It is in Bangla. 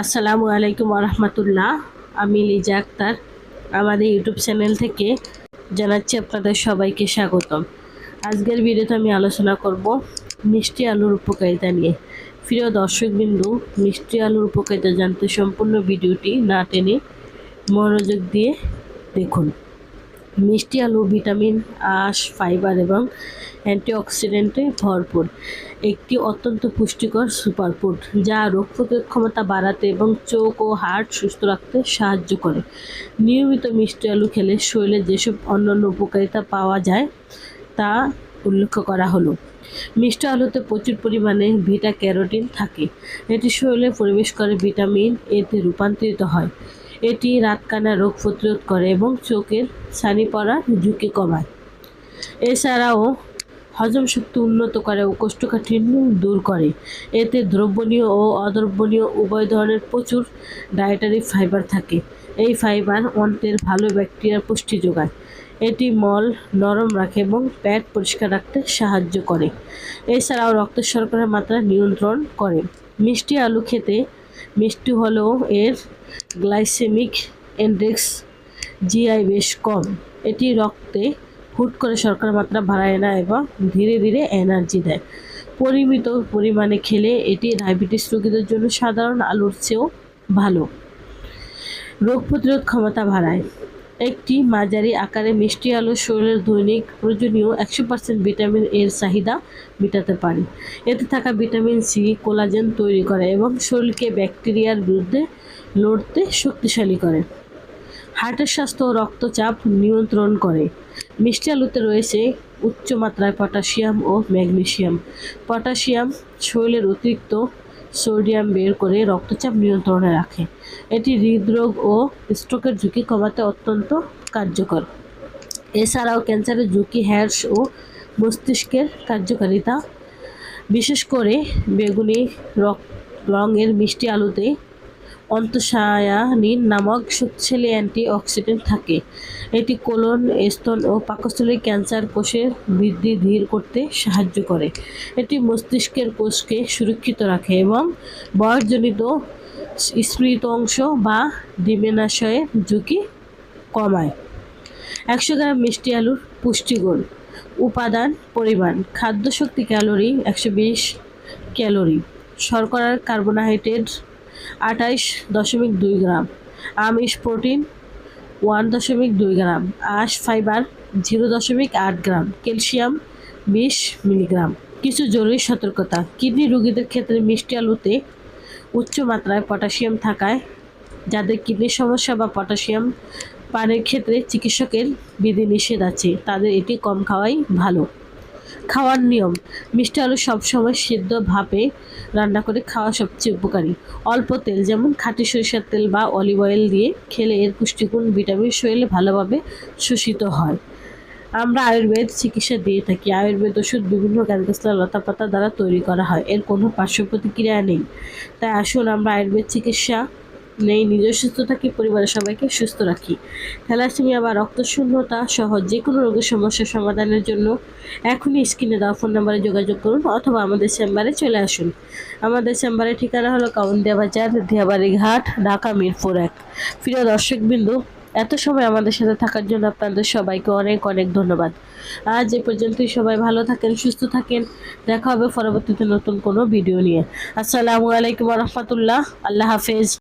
আসসালামু আলাইকুম রহমতুল্লাহ। আমি লিজা আক্তার আমাদের ইউটিউব চ্যানেল থেকে জানাচ্ছি আপনাদের সবাইকে স্বাগতম। আজকের ভিডিওতে আমি আলোচনা করব মিষ্টি আলুর উপকারিতা নিয়ে। প্রিয় দর্শকবিন্দু, মিষ্টি আলুর উপকারিতা জানতে সম্পূর্ণ ভিডিওটি না টেনে মনোযোগ দিয়ে দেখুন। মিষ্টি আলু ভিটামিন, আঁশ, ফাইবার এবং অ্যান্টিঅক্সিডেন্টে ভরপুর একটি অত্যন্ত পুষ্টিকর সুপারফুড, যা রোগ প্রতিরোধ ক্ষমতা বাড়াতে এবং চোখ ও হার্ট সুস্থ রাখতে সাহায্য করে। নিয়মিত মিষ্টি আলু খেলে শরীরে যেসব অন্যান্য উপকারিতা পাওয়া যায় তা উল্লেখ করা হলো। মিষ্টি আলুতে প্রচুর পরিমাণে ভিটা ক্যারোটিন থাকে। এটি শরীরে প্রবেশ করে ভিটামিন এতে রূপান্তরিত হয়। এটি রাতকানা রোগ প্রতিরোধ করে এবং চোখের ছানি পড়ার ঝুঁকি কমায়। এছাড়াও হজম শক্তি উন্নত করে ও কোষ্ঠকাঠিন্য দূর করে। এতে দ্রবণীয় ও অদ্রবণীয় উভয় ধরনের প্রচুর ডায়েটারি ফাইবার থাকে। এই ফাইবার অন্ত্রের ভালো ব্যাকটেরিয়ার পুষ্টি যোগায়। এটি মল নরম রাখে এবং পেট পরিষ্কার রাখতে সাহায্য করে। এছাড়াও রক্ত শর্করার মাত্রা নিয়ন্ত্রণ করে। মিষ্টি আলু খেতে মিষ্টি হলেও এর গ্লাইসেমিক ইনডেক্স জিআই বেশ কম। এটি রক্তে হুট করে শর্করার মাত্রা বাড়ায় না এবং ধীরে ধীরে এনার্জি দেয়। পরিমিত পরিমাণে খেলে এটি ডায়াবেটিস রোগীদের জন্য সাধারণ আলুর চেয়েও ভালো। রোগ প্রতিরোধ ক্ষমতা বাড়ায়। একটি মাঝারি আকারে মিষ্টি আলু শরীরের দৈনিক প্রয়োজনীয় 100% ভিটামিন এর চাহিদা মেটাতে পারে। এতে থাকা ভিটামিন সি কোলাজেন তৈরি করে এবং শরীরকে ব্যাকটেরিয়ার বিরুদ্ধে লড়তে শক্তিশালী করে। হার্টের স্বাস্থ্য ও রক্তচাপ নিয়ন্ত্রণ করে। মিষ্টি আলুতে রয়েছে উচ্চ মাত্রায় পটাশিয়াম ও ম্যাগনেসিয়াম। পটাশিয়াম শরীরের অতিরিক্ত সোডিয়াম বের করে রক্তচাপ নিয়ন্ত্রণে রাখে। এটি হৃদরোগ ও স্ট্রোকের ঝুঁকি কমাতে অত্যন্ত কার্যকর। এছাড়াও ক্যান্সারের ঝুঁকি হ্রাস ও মস্তিষ্কের কার্যকারিতা, বিশেষ করে বেগুনি রঙের মিষ্টি আলুতে অ্যান্থোসায়ানিন নামক শক্তিশালী অ্যান্টিঅক্সিডেন্ট থাকে। এটি কোলন, স্তন ও পাকস্থলীর ক্যান্সার কোষের বৃদ্ধি ধীর করতে সাহায্য করে। এটি মস্তিষ্কের কোষকে সুরক্ষিত রাখে এবং বয়সজনিত স্মৃতিভ্রংশ বা ডিমেনশিয়ার ঝুঁকি কমায়। 100 গ্রাম মিষ্টি আলুর পুষ্টিগুণ। উপাদান পরিমাণ: খাদ্য শক্তি ক্যালোরি 120 ক্যালোরি, শর্করার কার্বোহাইড্রেট 28.2 গ্রাম, আমিষ প্রোটিন 1.2 গ্রাম, আঁশ ফাইবার 0.8 গ্রাম, ক্যালসিয়াম 20 মিলিগ্রাম। কিছু জরুরি সতর্কতা: কিডনি রোগীদের ক্ষেত্রে মিষ্টি আলুতে উচ্চ মাত্রায় পটাশিয়াম থাকায় যাদের কিডনির সমস্যা বা পটাশিয়াম পানের ক্ষেত্রে চিকিৎসকের বিধিনিষেধ আছে, তাদের এটি কম খাওয়াই ভালো। খাওয়ার নিয়ম: মিষ্টি আলু সবসময় সিদ্ধ ভাপে রান্না করে খাওয়া সবচেয়ে উপকারী। অল্প তেল, যেমন খাঁটি সরিষার তেল বা অলিভ অয়েল দিয়ে খেলে এর পুষ্টিগুণ ভিটামিন শরীরে ভালোভাবে শোষিত হয়। আমরা আয়ুর্বেদ চিকিৎসা দিয়ে থাকি। আয়ুর্বেদ ওষুধ বিভিন্ন গাছগাছলা লতাপাতা দ্বারা তৈরি করা হয়। এর কোনো পার্শ্ব প্রতিক্রিয়া নেই। তাই আসুন আমরা আয়ুর্বেদ চিকিৎসা নেই, নিজে সুস্থ থাকি, পরিবারের সবাইকে সুস্থ রাখি। থ্যালাসেমিয়া বা রক্তশূন্যতা সহ যে কোনো রোগের সমস্যার সমাধানের জন্য এখনই স্ক্রিনে দেওয়া ফোন নাম্বারে যোগাযোগ করুন অথবা আমাদের চেম্বারে চলে আসুন। আমাদের চেম্বারের ঠিকানা হলো কাউন্দিয়া বাজার, দিয়াবাড়ি ঘাট, ঢাকা মিরপুর 1। প্রিয় দর্শকবিন্দু, এত সময় আমাদের সাথে থাকার জন্য আপনাদের সবাইকে অনেক অনেক ধন্যবাদ। আজ এ পর্যন্তই। সবাই ভালো থাকেন, সুস্থ থাকেন। দেখা হবে পরবর্তীতে নতুন কোনো ভিডিও নিয়ে। আসসালামু আলাইকুম রহমতুল্লাহ। আল্লাহ হাফেজ।